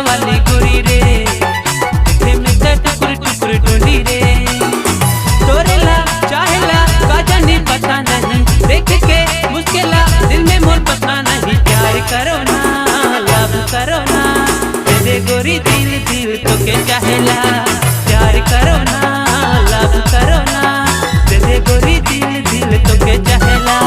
वाली गोरी रे, देखे में तो टुकुर टुकुर डोली रे। तोरेला चाहेला का जाने पता नहीं, देख के मुश्किला दिल में मोर पता नहीं। प्यार करो ना लव करो ना, दे दे गोरी दिल दिल तो के चाहेला। प्यार करो ना लव करो ना, दे दे गोरी दिल दिल तो के चाहेला।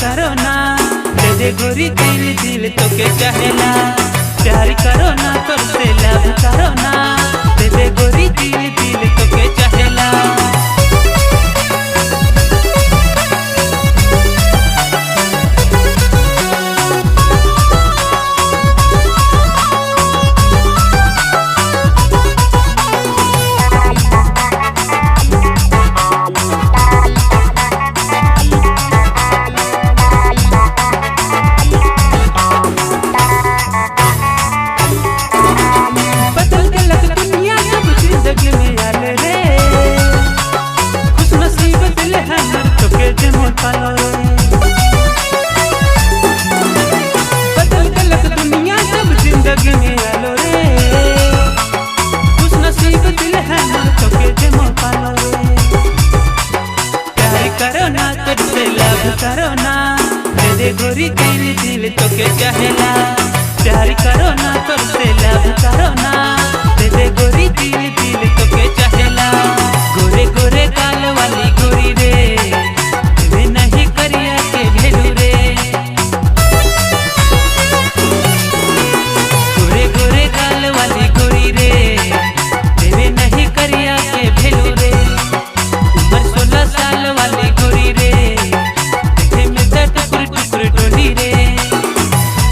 करो ना दे दे गोरी दिल दिल तो के चाहेला। प्यार करो ना तुझसे लव करो ना, दे दे गोरी दिल दिल तो के चाहेला। बदल गलत दुनिया सब जिंदगी में आलो रे, खुश नसीब दिल है ना तो के जमो पालो रे। प्यार करो ना तुझसे लव करो ना, दे दे गोरी दिल दिल तो के चाहेला। प्यार करो ना तुझसे लव करो ना, दे दे गोरी दिल दिल तो के चाहेला। गोरे गोरे काल वाली गोरी रे, नहीं करिया के भेलू रे। गोरे गोरे गाल वाली गोरी रे, तेरे नहीं करिया के भेलू रे। उम्र 16 साल वाली गोरी रे, देखे में तो टुकुर टुकुर डोली रे।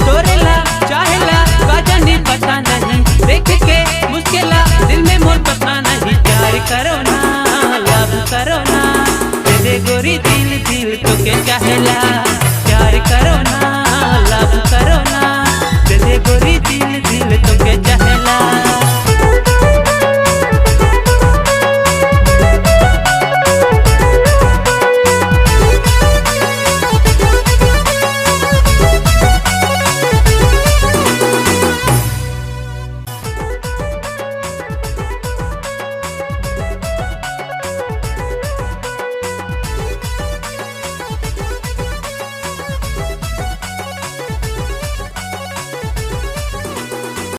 तोरेला चाहेला का जाने पता नहीं, देख के मुश्किला दिल में मोर पता नहीं। प्यार करो ना लव करो ना, दे दे गोरी दिल दिल तो के चाहेला। प्यार करो ना लव करो ना, दे दे गोरी दिल दिल तो के चाहेला।